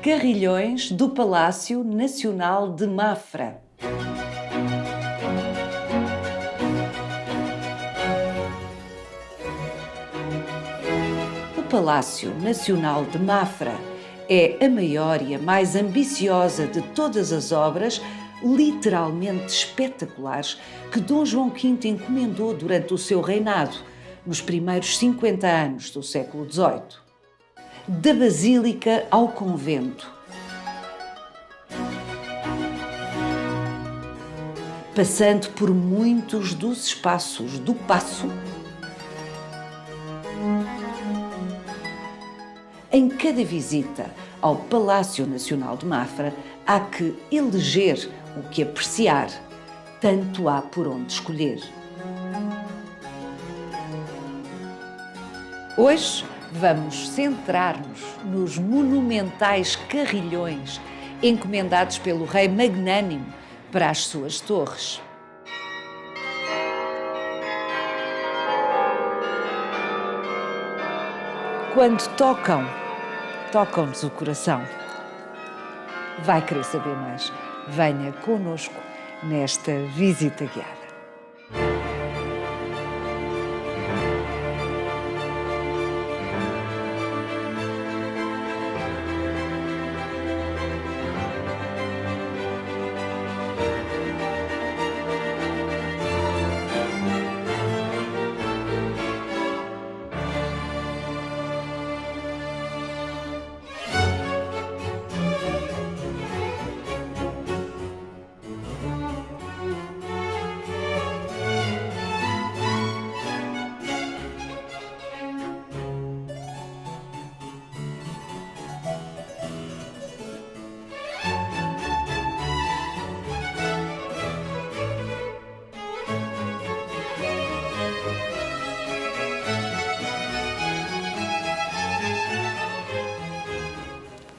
Carrilhões do Palácio Nacional de Mafra. O Palácio Nacional de Mafra é a maior e a mais ambiciosa de todas as obras literalmente espetaculares que Dom João V encomendou durante o seu reinado, nos primeiros 50 anos do século XVIII. Da Basílica ao Convento, passando por muitos dos espaços do Paço, em cada visita ao Palácio Nacional de Mafra há que eleger o que apreciar, tanto há por onde escolher. Hoje vamos centrar-nos nos monumentais carrilhões encomendados pelo rei magnânimo para as suas torres. Quando tocam-nos o coração. Vai querer saber mais? Venha connosco nesta visita guiada.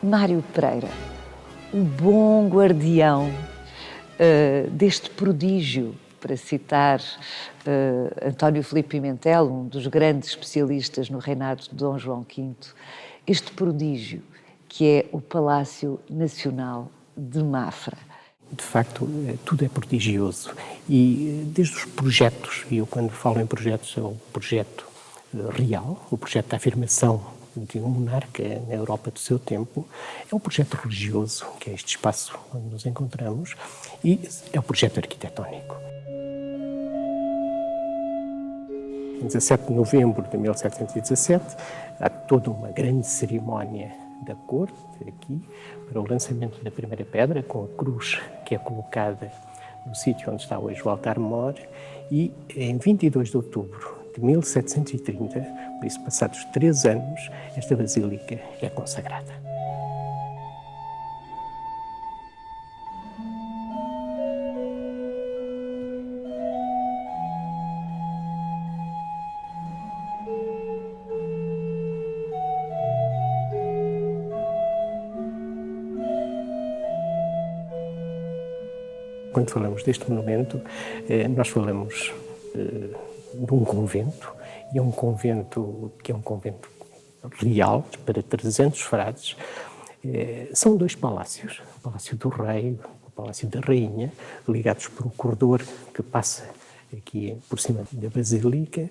Mário Pereira, o bom guardião deste prodígio, para citar António Filipe Pimentel, um dos grandes especialistas no reinado de Dom João V, este prodígio que é o Palácio Nacional de Mafra. De facto, tudo é prodigioso e desde os projetos, e eu quando falo em projetos é o projeto real, o projeto da afirmação de um monarca na Europa do seu tempo, é um projeto religioso, que é este espaço onde nos encontramos, e é o projeto arquitetónico. Em 17 de novembro de 1717, há toda uma grande cerimónia da corte aqui para o lançamento da primeira pedra, com a cruz que é colocada no sítio onde está hoje o altar-mor, e em 22 de outubro de 1730, por isso passados 3 anos, esta basílica é consagrada. Quando falamos deste monumento, nós falamos de um convento, e é um convento que é um convento real, para 300 frades. São 2 palácios, o Palácio do Rei, o Palácio da Rainha, ligados por um corredor que passa aqui por cima da Basílica.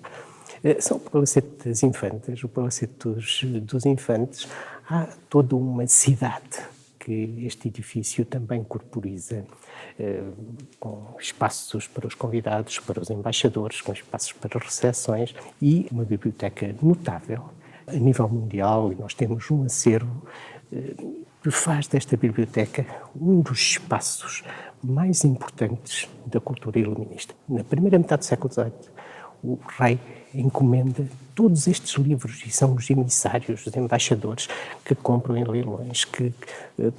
São o Palacete das Infantas, o Palacete dos Infantes. Há toda uma cidade que este edifício também corporiza, com espaços para os convidados, para os embaixadores, com espaços para recepções e uma biblioteca notável a nível mundial. E nós temos um acervo que faz desta biblioteca um dos espaços mais importantes da cultura iluminista. Na primeira metade do século XVIII, o rei encomenda todos estes livros, e são os emissários, os embaixadores, que compram em leilões, que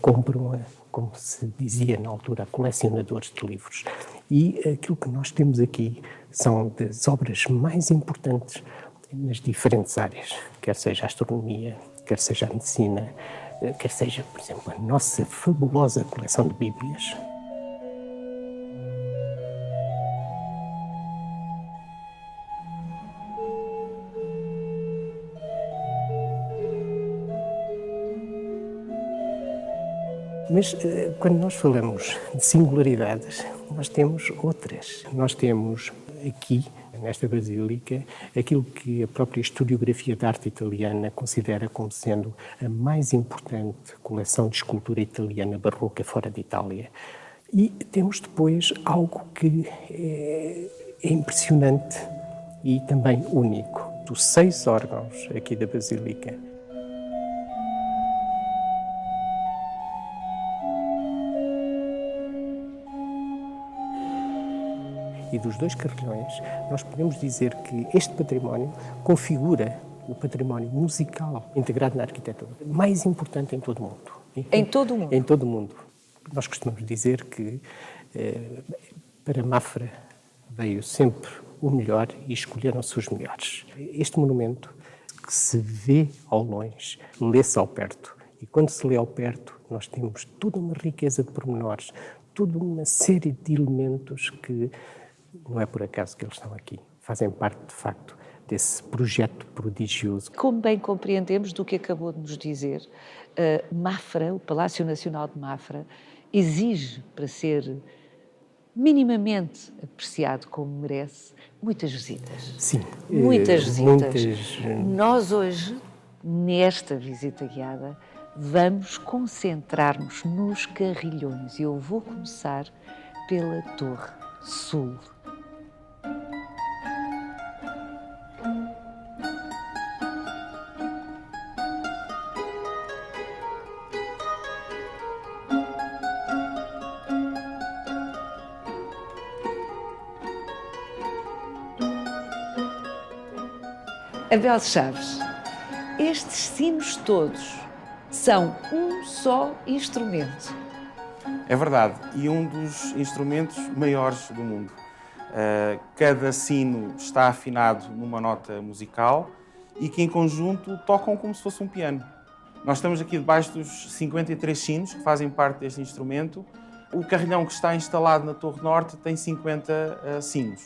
compram, como se dizia na altura, colecionadores de livros. E aquilo que nós temos aqui são das obras mais importantes nas diferentes áreas, quer seja a astronomia, quer seja a medicina, quer seja, por exemplo, a nossa fabulosa coleção de Bíblias. Mas quando nós falamos de singularidades, nós temos outras. Nós temos aqui, nesta basílica, aquilo que a própria historiografia da arte italiana considera como sendo a mais importante coleção de escultura italiana barroca fora de Itália. E temos depois algo que é impressionante e também único, dos 6 órgãos aqui da basílica. E dos 2 carrilhões, nós podemos dizer que este património configura o património musical integrado na arquitetura mais importante em todo o mundo. Em todo o mundo? Em todo o mundo. Nós costumamos dizer que para Mafra veio sempre o melhor e escolheram-se os melhores. Este monumento que se vê ao longe, lê-se ao perto. E quando se lê ao perto, nós temos toda uma riqueza de pormenores, toda uma série de elementos que não é por acaso que eles estão aqui. Fazem parte, de facto, desse projeto prodigioso. Como bem compreendemos do que acabou de nos dizer, Mafra, o Palácio Nacional de Mafra, exige, para ser minimamente apreciado como merece, muitas visitas. Sim. Muitas visitas. Muitas... Nós hoje, nesta visita guiada, vamos concentrar-nos nos carrilhões. Eu vou começar pela Torre Sul. Abel Chaves, estes sinos todos são um só instrumento. É verdade, e um dos instrumentos maiores do mundo. Cada sino está afinado numa nota musical e que em conjunto tocam como se fosse um piano. Nós estamos aqui debaixo dos 53 sinos que fazem parte deste instrumento. O carrilhão que está instalado na Torre Norte tem 50 sinos.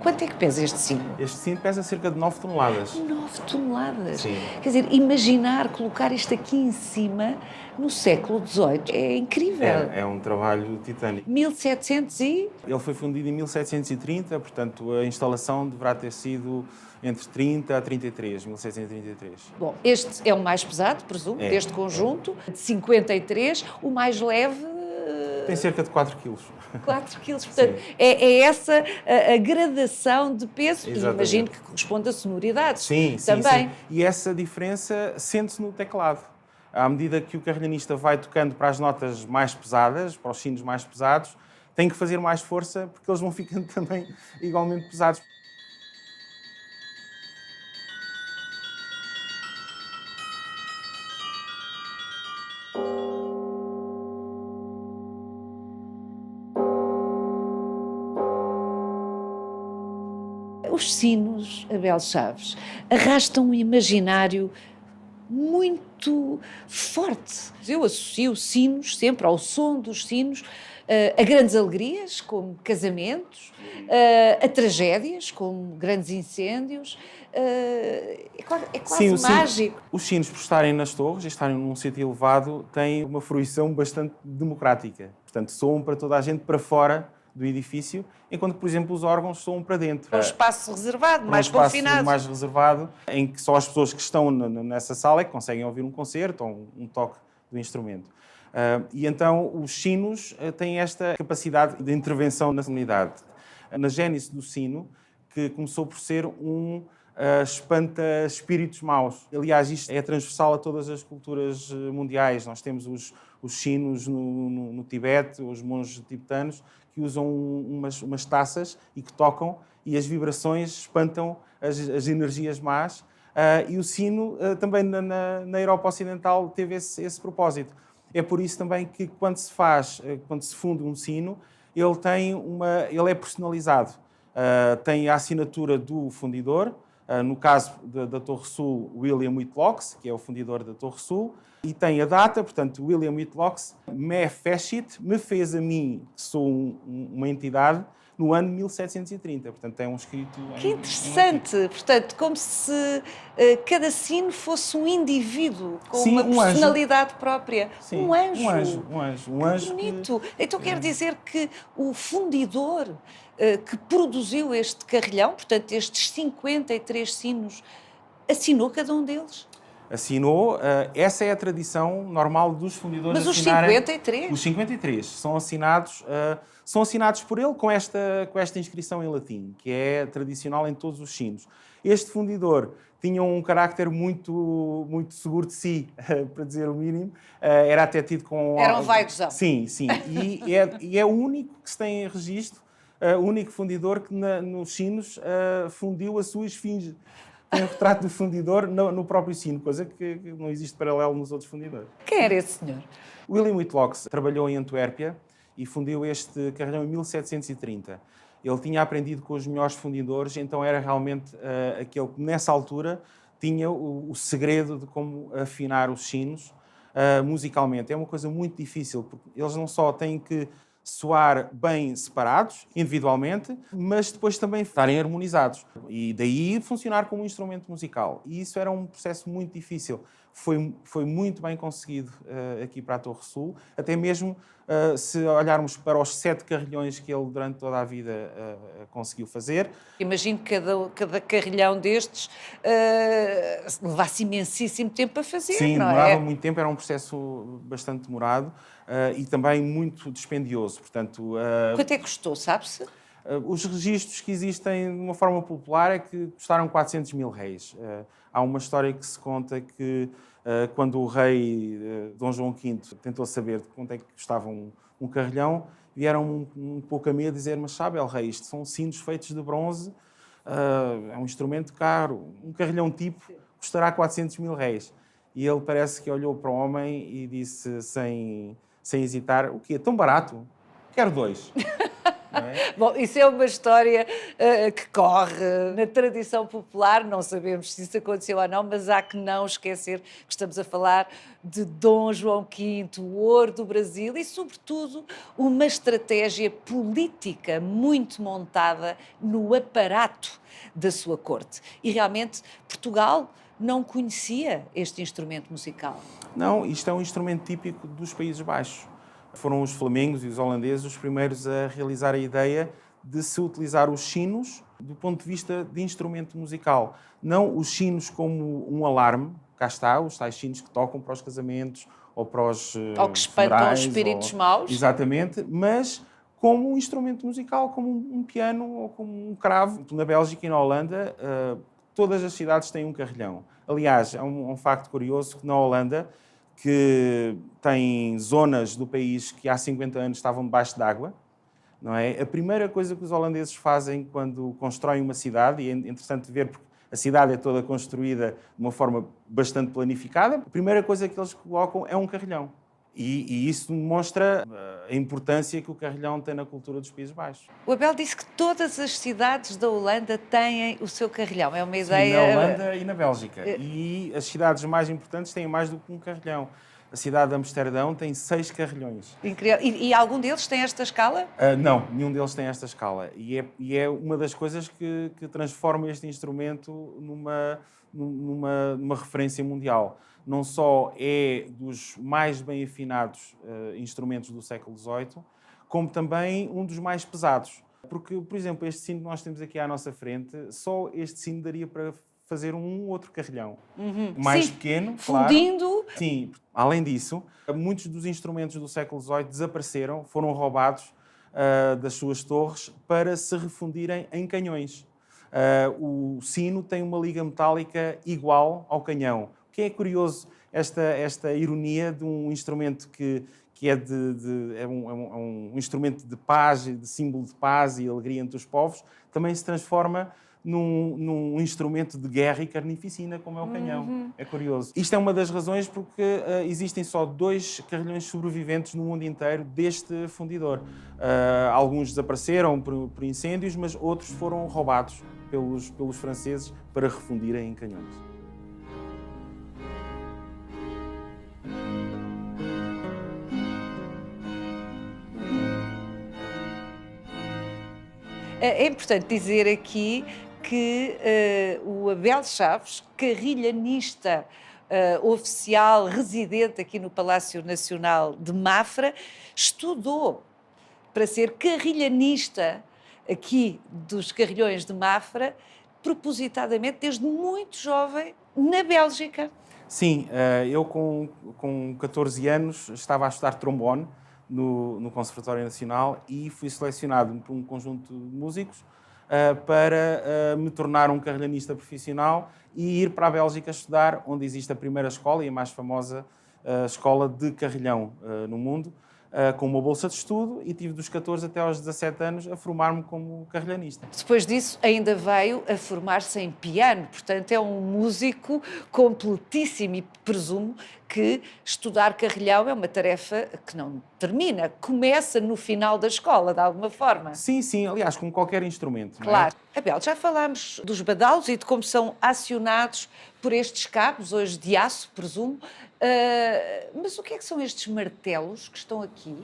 Quanto é que pesa este sino? Este sino pesa cerca de 9 toneladas. 9 toneladas? Sim. Quer dizer, imaginar colocar isto aqui em cima no século XVIII é incrível. É um trabalho titânico. 1700 e... Ele foi fundido em 1730, portanto a instalação deverá ter sido entre 30 a 33, 1733. Bom, este é o mais pesado, presumo, deste conjunto, de 53, o mais leve... Tem cerca de 4 quilos. 4 quilos, portanto, é essa a gradação de peso, Exatamente. E imagino que corresponde a sonoridades sim, também. Sim. E essa diferença sente-se no teclado. À medida que o carrilhanista vai tocando para as notas mais pesadas, para os sinos mais pesados, tem que fazer mais força porque eles vão ficando também igualmente pesados. Os sinos, Abel Chaves, arrastam um imaginário muito forte. Eu associo sinos sempre ao som dos sinos, a grandes alegrias, como casamentos, a tragédias, como grandes incêndios. É quase mágico. Os sinos, por estarem nas torres e estarem num sítio elevado, têm uma fruição bastante democrática. Portanto, soam para toda a gente para fora do edifício, enquanto, por exemplo, os órgãos soam para dentro. Um espaço reservado, mais confinado. Um espaço mais reservado, em que só as pessoas que estão nessa sala é que conseguem ouvir um concerto ou um toque do instrumento. E então os sinos têm esta capacidade de intervenção na comunidade. Na gênese do sino, que começou por ser um espanta espíritos maus. Aliás, isto é transversal a todas as culturas mundiais. Nós temos os sinos no Tibete, os monges tibetanos, que usam umas taças e que tocam, e as vibrações espantam as energias más. E o sino também na Europa Ocidental teve esse propósito. É por isso também que quando se funde um sino, ele é personalizado. Tem a assinatura do fundidor, no caso da Torre Sul, William Whitlock, que é o fundidor da Torre Sul, e tem a data, portanto, William Whitlock me fecit, me fez a mim, que sou uma entidade, no ano 1730. Portanto, é um escrito... Que interessante! Portanto, como se cada sino fosse um indivíduo com Sim, uma um anjo. personalidade própria. Sim, Um anjo. Um anjo. Que bonito! Então quer dizer que o fundidor que produziu este carrilhão, portanto, estes 53 sinos, assinou cada um deles? Assinou. Essa é a tradição normal dos fundidores. Mas os assinarem... 53? Os 53 são assinados por ele com esta inscrição em latim, que é tradicional em todos os sinos. Este fundidor tinha um carácter muito seguro de si, para dizer o mínimo. Era até tido com... Era um vaidosão. Sim. E é o único que se tem em registro, o único fundidor que nos sinos fundiu a sua esfinge. Tem um retrato do fundidor no próprio sino, coisa que não existe paralelo nos outros fundidores. Quem era esse senhor? William Whitlock trabalhou em Antuérpia e fundiu este carrilhão em 1730. Ele tinha aprendido com os melhores fundidores, então era realmente aquele que, nessa altura, tinha o segredo de como afinar os sinos musicalmente. É uma coisa muito difícil, porque eles não só têm que soar bem separados, individualmente, mas depois também estarem harmonizados. E daí funcionar como um instrumento musical. E isso era um processo muito difícil. Foi muito bem conseguido aqui para a Torre Sul. Até mesmo se olharmos para os 7 carrilhões que ele durante toda a vida conseguiu fazer. Imagino que cada carrilhão destes levasse imensíssimo tempo a fazer, Sim, não demorava é? muito tempo, era um processo bastante demorado e também muito dispendioso. Portanto, Quanto é que custou, sabe-se? os registros que existem de uma forma popular é que custaram 400 mil réis. Há uma história que se conta que quando o rei Dom João V tentou saber de quanto é que custava um carrilhão, vieram um pouco a medo dizer, mas sabe, El Rei, isto são sinos feitos de bronze, é um instrumento caro, um carrilhão tipo custará 400 mil réis. E ele parece que olhou para o homem e disse, sem hesitar, o quê? Tão barato? Quero 2. Não é? Bom, isso é uma história que corre na tradição popular, não sabemos se isso aconteceu ou não, mas há que não esquecer que estamos a falar de Dom João V, o ouro do Brasil e, sobretudo, uma estratégia política muito montada no aparato da sua corte. E, realmente, Portugal não conhecia este instrumento musical. Não, isto é um instrumento típico dos Países Baixos. Foram os flamengos e os holandeses os primeiros a realizar a ideia de se utilizar os sinos do ponto de vista de instrumento musical. Não os sinos como um alarme, cá está, os tais sinos que tocam para os casamentos ou para os Ou que espantam os espíritos maus. Exatamente, mas como um instrumento musical, como um piano ou como um cravo. Na Bélgica e na Holanda, todas as cidades têm um carrilhão. Aliás, é um facto curioso que na Holanda, que tem zonas do país que há 50 anos estavam debaixo d'água, não é? A primeira coisa que os holandeses fazem quando constroem uma cidade, e é interessante ver porque a cidade é toda construída de uma forma bastante planificada, a primeira coisa que eles colocam é um carrilhão. E isso demonstra a importância que o carrilhão tem na cultura dos Países Baixos. O Abel disse que todas as cidades da Holanda têm o seu carrilhão. É uma ideia... Sim, na Holanda e na Bélgica. E as cidades mais importantes têm mais do que um carrilhão. A cidade de Amsterdão tem 6 carrilhões. Incrível. E algum deles tem esta escala? Não, nenhum deles tem esta escala. E é uma das coisas que transforma este instrumento numa referência mundial. Não só é dos mais bem afinados instrumentos do século XVIII, como também um dos mais pesados. Porque, por exemplo, este sino que nós temos aqui à nossa frente, só este sino daria para fazer um outro carrilhão. Mais Sim, pequeno, claro. fundindo. Sim, além disso, muitos dos instrumentos do século XVIII desapareceram, foram roubados das suas torres para se refundirem em canhões. O sino tem uma liga metálica igual ao canhão. O que é curioso, esta ironia de um instrumento que é um instrumento de paz, de símbolo de paz e alegria entre os povos, também se transforma num instrumento de guerra e carnificina, como é o canhão. É curioso. Isto é uma das razões porque existem só 2 carrilhões sobreviventes no mundo inteiro deste fundidor. Alguns desapareceram por incêndios, mas outros foram roubados pelos franceses para refundirem em canhões. É importante dizer aqui que o Abel Chaves, carrilhanista oficial residente aqui no Palácio Nacional de Mafra, estudou para ser carrilhanista aqui dos Carrilhões de Mafra, propositadamente desde muito jovem, na Bélgica. Sim, eu com 14 anos estava a estudar trombone no Conservatório Nacional e fui selecionado por um conjunto de músicos para me tornar um carrilhanista profissional e ir para a Bélgica estudar, onde existe a primeira escola e a mais famosa escola de carrilhão no mundo, com uma bolsa de estudo, e tive dos 14 até aos 17 anos a formar-me como carrilhanista. Depois disso, ainda veio a formar-se em piano, portanto é um músico completíssimo e presumo que estudar carrilhão é uma tarefa que não termina, começa no final da escola, de alguma forma. Sim, sim, aliás, como qualquer instrumento. Claro. Não é? Abel, já falámos dos badalos e de como são acionados por estes cabos, hoje de aço, presumo, mas o que é que são estes martelos que estão aqui?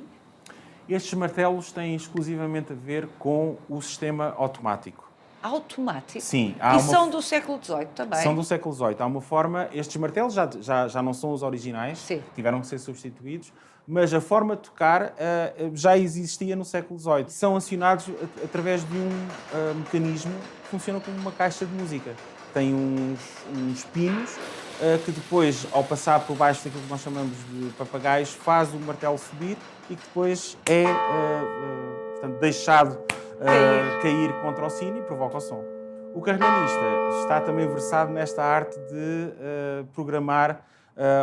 Estes martelos têm exclusivamente a ver com o sistema automático. Automático? Sim. São do século XVIII também? São do século XVIII. Há uma forma... Estes martelos já não são os originais, Sim. Tiveram que ser substituídos, mas a forma de tocar já existia no século XVIII. São acionados através de um mecanismo que funciona como uma caixa de música. Tem uns pinos que depois, ao passar por baixo daquilo que nós chamamos de papagaios, faz o martelo subir e que depois é portanto, deixado cair contra o sino e provoca o som. O carrilhanista está também versado nesta arte de programar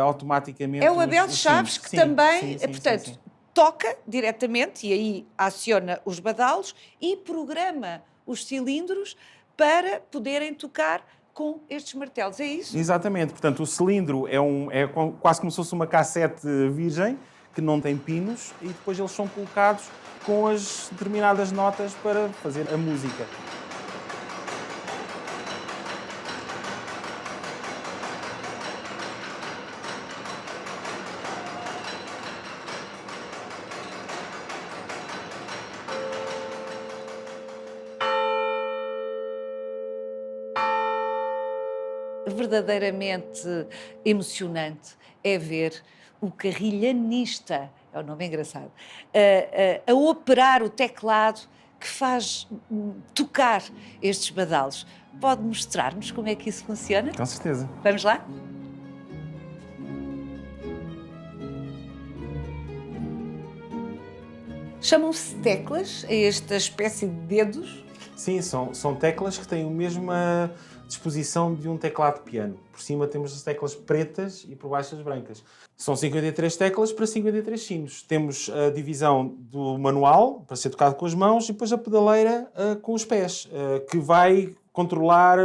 automaticamente. É o Abel Chaves que também, portanto, toca diretamente e aí aciona os badalos e programa os cilindros para poderem tocar com estes martelos, é isso? Exatamente, portanto o cilindro é quase como se fosse uma cassete virgem, que não tem pinos, e depois eles são colocados com as determinadas notas para fazer a música. Verdadeiramente emocionante é ver o carrilhanista, é um nome engraçado, a operar o teclado que faz tocar estes badalos. Pode mostrar-nos como é que isso funciona? Com certeza. Vamos lá? Chamam-se teclas a esta espécie de dedos? Sim, são teclas que têm a mesma disposição de um teclado de piano. Por cima temos as teclas pretas e por baixo as brancas. São 53 teclas para 53 sinos. Temos a divisão do manual, para ser tocado com as mãos, e depois a pedaleira com os pés, que vai controlar,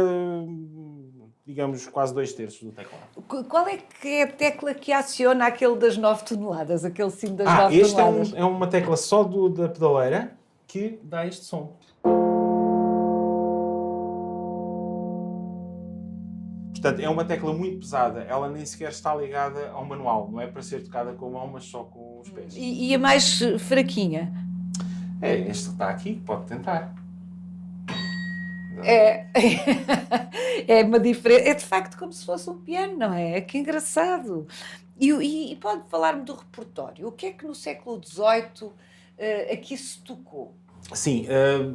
digamos, quase 2/3 do teclado. Qual é que é a tecla que aciona aquele das 9 toneladas, aquele sino das 9 este toneladas? é uma tecla só da pedaleira que dá este som. Portanto, é uma tecla muito pesada, ela nem sequer está ligada ao manual, não é para ser tocada com a mão, mas só com os pés. E a mais fraquinha? É este que está aqui, pode tentar. É uma diferença. É de facto como se fosse um piano, não é? Que engraçado. E pode falar-me do repertório. O que é que no século XVIII aqui se tocou? Sim,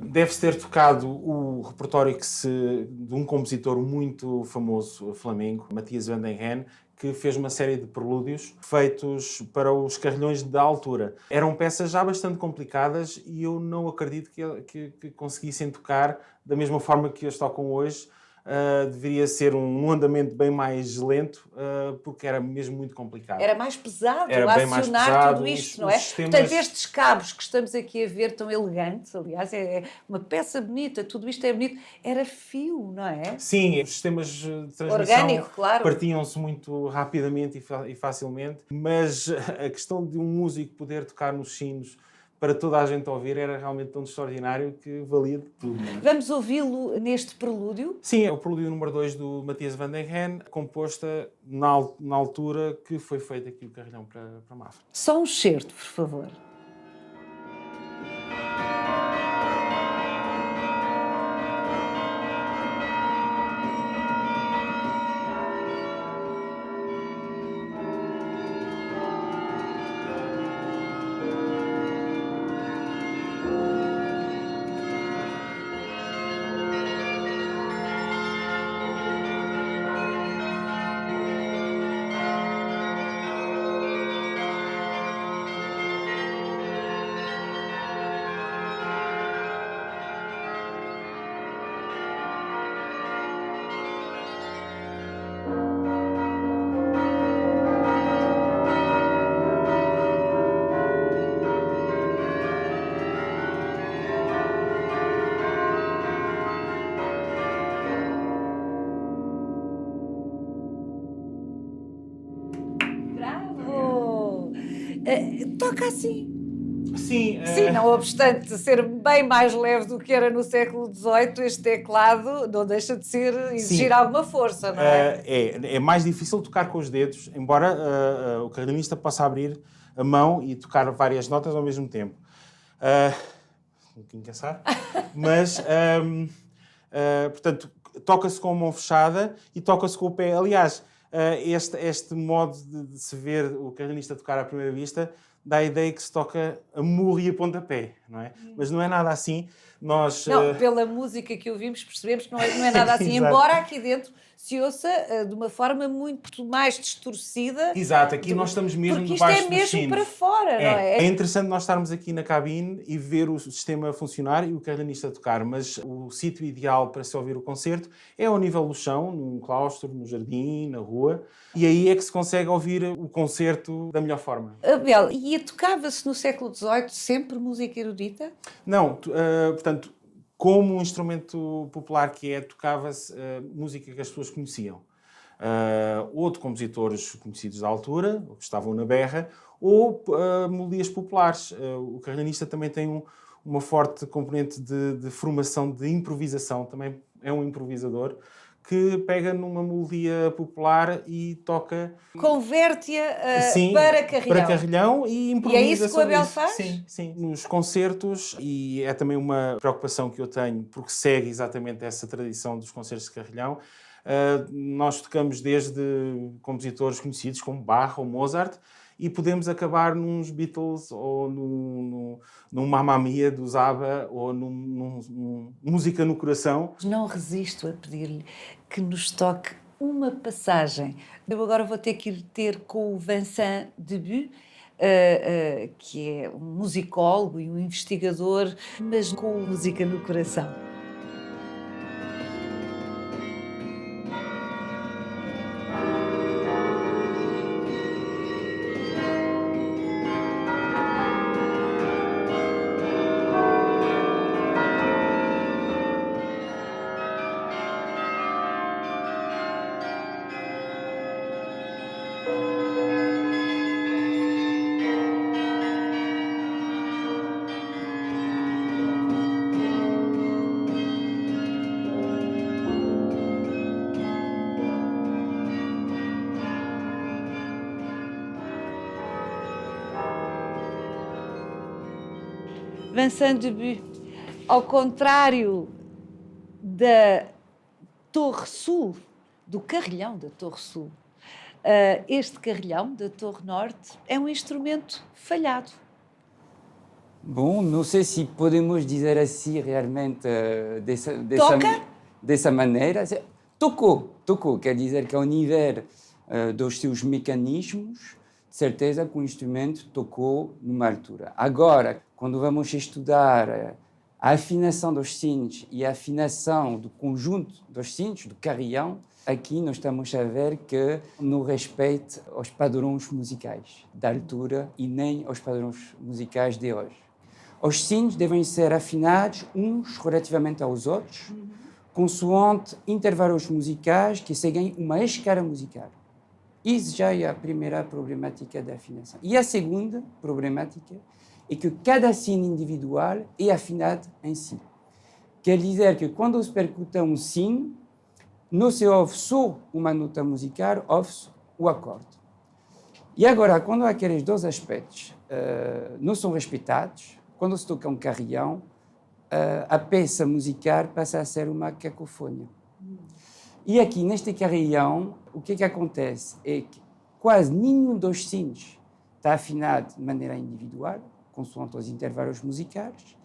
deve-se ter tocado o repertório de um compositor muito famoso flamengo, Matthias van den Heen, que fez uma série de prelúdios feitos para os carrilhões da altura. Eram peças já bastante complicadas e eu não acredito que conseguissem tocar da mesma forma que as tocam hoje. Deveria ser um andamento bem mais lento, porque era mesmo muito complicado. Era mais pesado Era bem mais acionar pesado, tudo isto, não é? sistemas... Portanto, estes cabos que estamos aqui a ver, tão elegantes, aliás, é uma peça bonita, tudo isto é bonito, era fio, não é? Sim, os sistemas de transmissão orgânico, claro, partiam-se muito rapidamente e facilmente, mas a questão de um músico poder tocar nos sinos para toda a gente ouvir era realmente tão extraordinário que valia de tudo. Não é? Vamos ouvi-lo neste prelúdio? Sim, é o prelúdio número 2 do Matthias van den Heen, composta na altura que foi feito aqui o carrilhão para Mafra. Só um certo, por favor. Toca assim. Sim, Sim, não obstante ser bem mais leve do que era no século XVIII, este teclado não deixa de exigir Sim. alguma força, não é? É mais difícil tocar com os dedos, embora o carlinista possa abrir a mão e tocar várias notas ao mesmo tempo. Um bocadinho cansado. Mas, portanto, toca-se com a mão fechada e toca-se com o pé. Aliás, este modo de se ver o carlinista tocar à primeira vista dá a ideia que se toca a murro e a pontapé, não é? Mas não é nada assim. Nós, Não, pela música que ouvimos percebemos que não é nada assim, embora aqui dentro se ouça de uma forma muito mais distorcida. Exato, aqui nós estamos mesmo porque isto debaixo é dos mesmo sinos. para fora, não é? É interessante nós estarmos aqui na cabine e ver o sistema funcionar e o carlinista tocar, mas o sítio ideal para se ouvir o concerto é ao nível do chão, num claustro, no jardim, na rua, e aí é que se consegue ouvir o concerto da melhor forma. Abel, e tocava-se no século XVIII sempre música erudita? Não, portanto, como um instrumento popular que é, tocava-se música que as pessoas conheciam. Ou de compositores conhecidos da altura, ou que estavam na berra, ou melodias populares. O carlinista também tem uma forte componente de formação, de improvisação, também é um improvisador, que pega numa melodia popular e toca... Converte-a Sim, para carrilhão. Para carrilhão e improvisa. E é isso que o Abel faz? Sim, sim. Nos concertos, e é também uma preocupação que eu tenho, porque segue exatamente essa tradição dos concertos de carrilhão, nós tocamos desde compositores conhecidos como Bach ou Mozart e podemos acabar nos Beatles ou num Mamma Mia dos ABBA ou num Música no Coração. Não resisto a pedir-lhe que nos toque uma passagem. Eu agora vou ter que ir ter com o Vincent Debut, que é um musicólogo e um investigador, mas com música no coração. Vincent Debut, ao contrário da Torre Sul, do carrilhão da Torre Sul, este carrilhão da Torre Norte é um instrumento falhado. Bom, não sei se podemos dizer assim realmente dessa maneira. Tocou, quer dizer que ao nível dos seus mecanismos, de certeza que o instrumento tocou numa altura. Agora, quando vamos estudar a afinação dos sinos e a afinação do conjunto dos sinos, do carrilhão, aqui nós estamos a ver que não respeita os padrões musicais da altura e nem os padrões musicais de hoje. Os sinos devem ser afinados uns relativamente aos outros, consoante intervalos musicais que seguem uma escala musical. Isso já é a primeira problemática da afinação. E a segunda problemática é que cada sino individual é afinado em si. Quer dizer que quando se percuta um sino, não se ouve só uma nota musical, ouve-se o acorde. E agora, quando aqueles dois aspectos não são respeitados, quando se toca um carrilhão, a peça musical passa a ser uma cacofonia. E aqui, neste carrilhão, o que acontece é que quase nenhum dos sinos está afinado de maneira individual, consoante os intervalos musicais,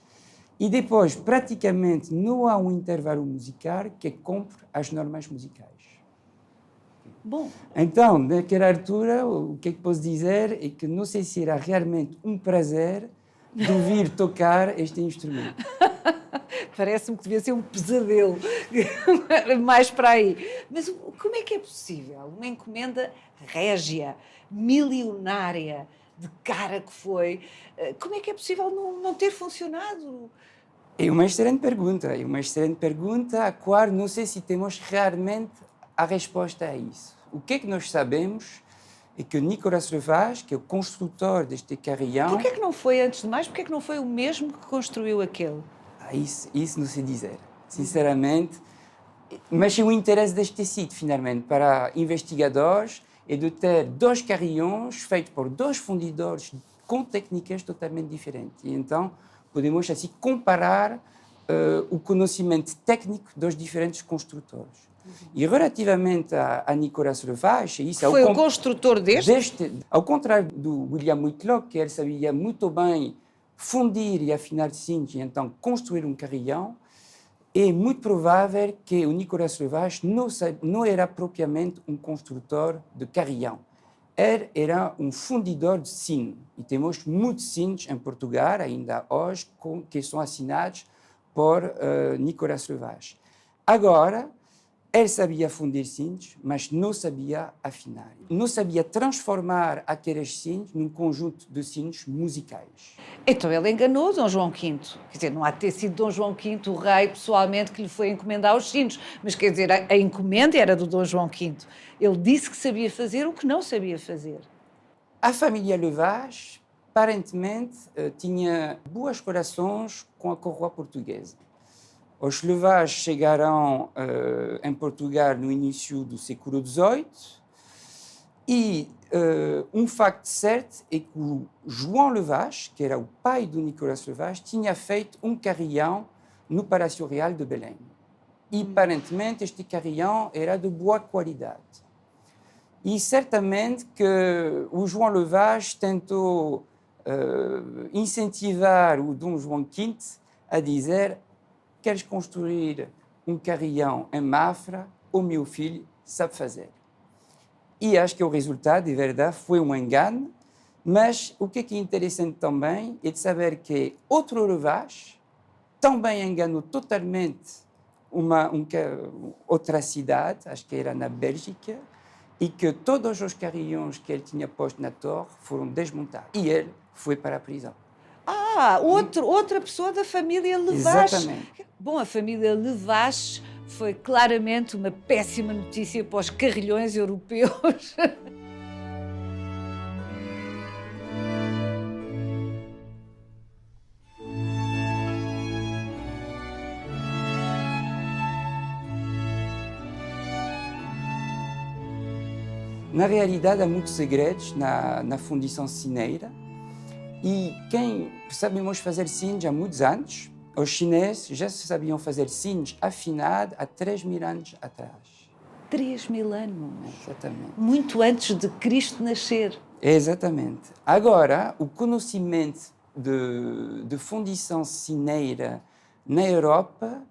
e depois, praticamente, não há um intervalo musical que cumpre as normas musicais. Bom. Então, naquela altura, o que posso dizer é que não sei se era realmente um prazer de ouvir tocar este instrumento. Parece-me que devia ser um pesadelo, mais para aí. Mas como é que é possível uma encomenda régia, milionária, de cara que foi, como é que é possível não ter funcionado? É uma excelente pergunta, a qual não sei se temos realmente a resposta a isso. O que é que nós sabemos é que Nicolas Levage, que é o construtor deste carillon... Porquê que não foi, antes de mais, porquê que não foi o mesmo que construiu aquele? Isso não sei dizer, sinceramente. Mas é o interesse deste sítio, finalmente, para investigadores, é de ter 2 carillons feitos por 2 fundidores com técnicas totalmente diferentes. E então, podemos assim comparar o conhecimento técnico dos diferentes construtores. E relativamente a Nicolas Levage, isso Foi o construtor ao contrário do William Whitlock, que ele sabia muito bem fundir e afinar cintos e então construir um carillon, é muito provável que o Nicolas Levage não era propriamente um construtor de carillon. Ele era um fundidor de sino. E temos muitos sinos em Portugal, ainda hoje, que são assinados por Nicolas Levage. Agora, ele sabia fundir sinos, mas não sabia afinar. Não sabia transformar aqueles sinos num conjunto de sinos musicais. Então ele enganou Dom João V. Quer dizer, não há de ter sido Dom João V, o rei, pessoalmente, que lhe foi encomendar os sinos. Mas, quer dizer, a encomenda era do Dom João V. Ele disse que sabia fazer o que não sabia fazer. A família Levage, aparentemente, tinha boas relações com a coroa portuguesa. Os Levage chegaram em Portugal no início do século XVIII e um facto certo é que o João Levage, que era o pai do Nicolas Levage, tinha feito um carillon no Palácio Real de Belém. E, aparentemente, este carillon era de boa qualidade. E certamente que o João Levage tentou incentivar o Dom João V a dizer: queres construir um carillon em Mafra, o meu filho sabe fazer. E acho que o resultado, de verdade, foi um engano, mas o que é interessante também é de saber que outro Levage também enganou totalmente outra cidade, acho que era na Bélgica, e que todos os carillons que ele tinha posto na torre foram desmontados. E ele foi para a prisão. Outra pessoa da família Levage. Exatamente. Bom, a família Levage foi claramente uma péssima notícia para os carrilhões europeus. Na realidade, há muitos segredos na fundição cineira. E quem sabemos fazer sinos há muitos anos, os chineses já sabiam fazer sinos afinados há 3.000 anos atrás. 3.000 anos. Exatamente. Muito antes de Cristo nascer. Exatamente. Agora, o conhecimento de fundição cineira na Europa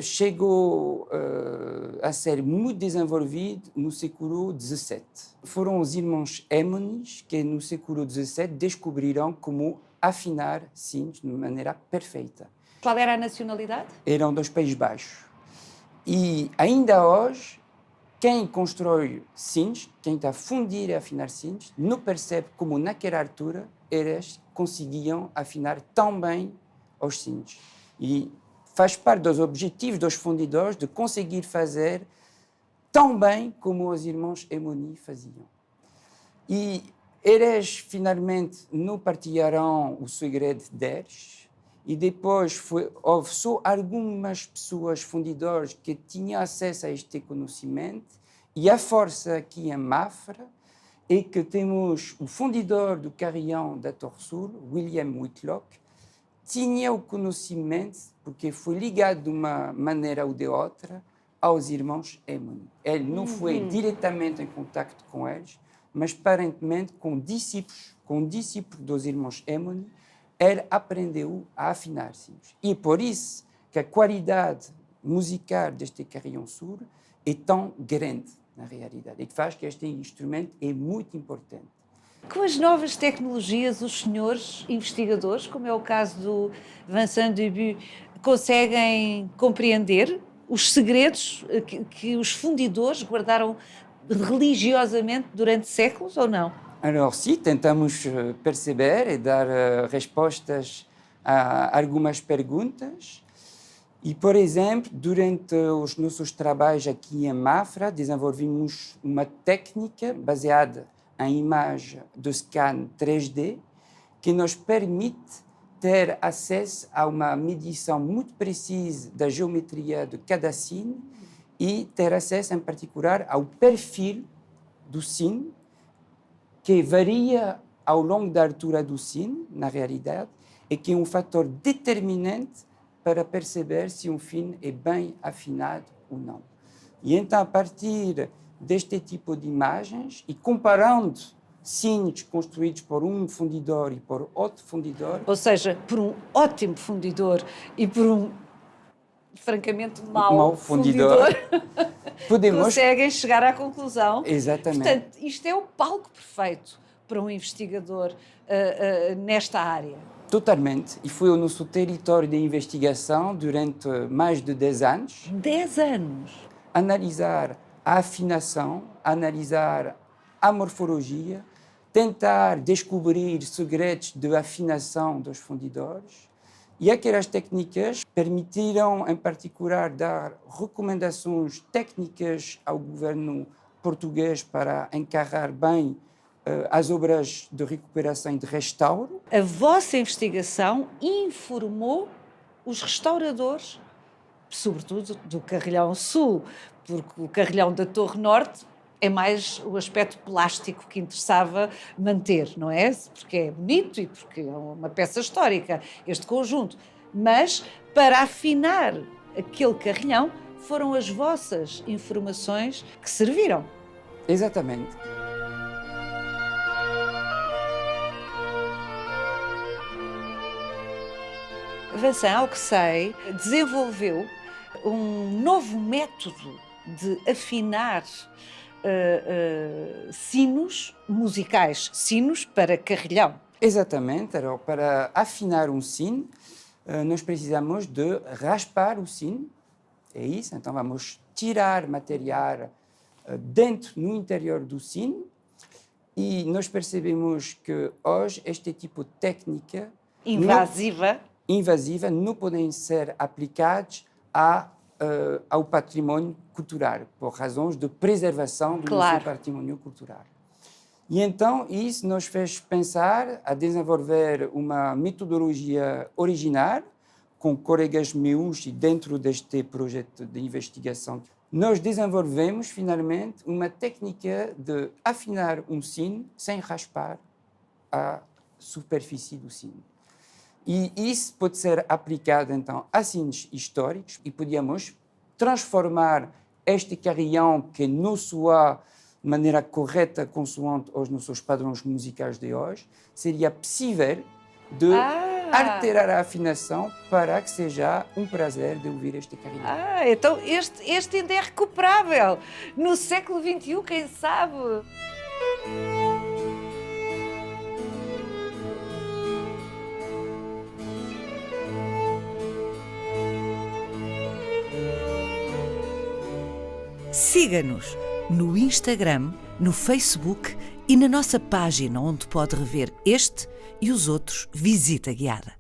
chegou a ser muito desenvolvido no século XVII. Foram os irmãos Émonis que, no século XVII, descobriram como afinar sinos de maneira perfeita. Qual era a nacionalidade? Eram dos Países Baixos. E ainda hoje, quem constrói sinos, quem está a fundir e afinar sinos, não percebe como, naquela altura, eles conseguiam afinar tão bem os sinos. E faz parte dos objetivos dos fundidores de conseguir fazer tão bem como os irmãos Émonis faziam. E eles, finalmente, não partilharam o segredo deles, e depois houve só algumas pessoas fundidoras que tinham acesso a este conhecimento, e a força aqui em Mafra é que temos o fundidor do carillon da Torre Sul, William Whitlock, tinha o conhecimento, porque foi ligado de uma maneira ou de outra aos irmãos Émonis. Ele não foi diretamente em contato com eles, mas aparentemente com discípulos dos irmãos Émonis, ele aprendeu a afinar sinos. E por isso que a qualidade musical deste carillon sul é tão grande, na realidade, e que faz que este instrumento é muito importante. Com as novas tecnologias, os senhores investigadores, como é o caso do Vincent Dubuc, conseguem compreender os segredos que os fundidores guardaram religiosamente durante séculos ou não? Alors, sim, tentamos perceber e dar respostas a algumas perguntas. E, por exemplo, durante os nossos trabalhos aqui em Mafra, desenvolvemos uma técnica baseada em imagem de scan 3D que nos permite ter acesso a uma medição muito precisa da geometria de cada sino e ter acesso, em particular, ao perfil do sino, que varia ao longo da altura do sino, na realidade, e que é um fator determinante para perceber se um fino é bem afinado ou não. E então, a partir deste tipo de imagens, e comparando sinos construídos por um fundidor e por outro fundidor... Ou seja, por um ótimo fundidor e por um, francamente, mau fundidor, conseguem chegar à conclusão. Exatamente. Portanto, isto é o palco perfeito para um investigador nesta área. Totalmente. E foi o nosso território de investigação durante mais de 10 anos. 10 anos? Analisar a afinação, analisar a morfologia, tentar descobrir segredos de afinação dos fundidores. E aquelas técnicas permitiram, em particular, dar recomendações técnicas ao governo português para encarar bem as obras de recuperação e de restauro. A vossa investigação informou os restauradores, sobretudo do Carrilhão Sul, porque o Carrilhão da Torre Norte é mais o aspecto plástico que interessava manter, não é? Porque é bonito e porque é uma peça histórica, este conjunto. Mas, para afinar aquele carrilhão, foram as vossas informações que serviram. Exatamente. Vincent, ao que sei, desenvolveu um novo método de afinar sinos musicais, sinos para carrilhão. Exatamente. Alors, para afinar um sino, nós precisamos de raspar o sino. É isso. Então, vamos tirar material no interior do sino. E nós percebemos que hoje este tipo de técnica invasiva não podem ser aplicados ao património cultural, por razões de preservação do nosso património cultural. E então isso nos fez pensar a desenvolver uma metodologia original com colegas meus e dentro deste projeto de investigação. Nós desenvolvemos finalmente uma técnica de afinar um sino sem raspar a superfície do sino. E isso pode ser aplicado, então, a sinos históricos e podíamos transformar este carrilhão que não soa de maneira correta, consoante os nossos padrões musicais de hoje, seria possível de alterar a afinação para que seja um prazer de ouvir este carrilhão. Então este ainda é recuperável. No século XXI, quem sabe? Siga-nos no Instagram, no Facebook e na nossa página onde pode rever este e os outros Visita Guiada.